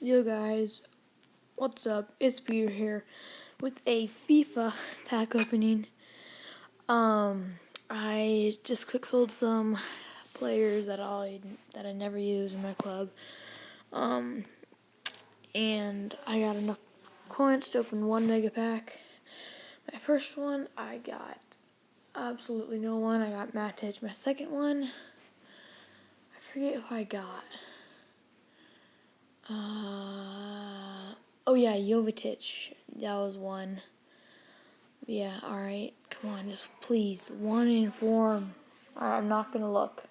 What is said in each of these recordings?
Yo guys, what's up? It's Peter here with a FIFA pack opening. I just quick sold some players that I never use in my club. And I got enough coins to open one mega pack. My first one, I got absolutely no one. I got Matic. My second one, I forget who I got. Oh yeah, Jovetic. That was one. Yeah, alright. Come on, just please. One in form. Alright, I'm not gonna look.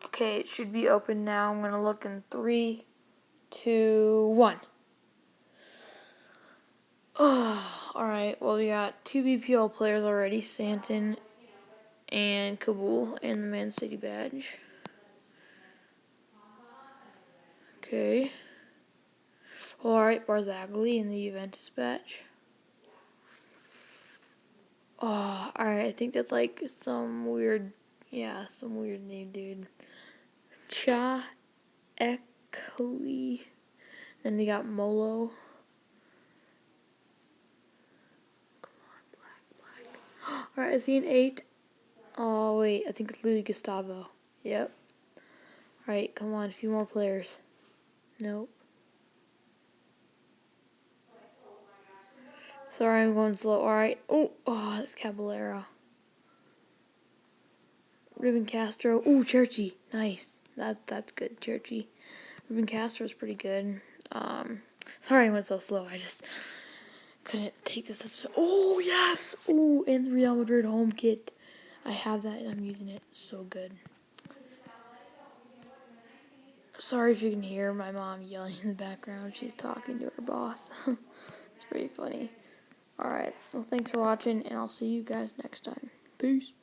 Okay, it should be open now. I'm gonna look in 3, 2, 1. Oh, alright, well, we got 2 BPL players already, Santon and Kabul, and the Man City badge. Okay. Alright, Barzagli and the Juventus badge. Oh, alright, I think that's like some weird name, dude. Cha Ekoi. Then we got Molo. Come on, black. Alright, is he an 8? Oh, wait, I think it's Louis Gustavo. Yep. Alright, come on, a few more players. Nope. Sorry, I'm going slow. Alright. Oh, that's Caballero. Ruben Castro. Ooh, Churchy. Nice. That's good, Churchy. Ruben Castro's pretty good. Sorry I went so slow. I just couldn't take this. Oh, yes! Ooh, and the Real Madrid home kit. I have that and I'm using it. So good. Sorry if you can hear my mom yelling in the background. She's talking to her boss. It's pretty funny. Alright, well, thanks for watching, and I'll see you guys next time. Peace.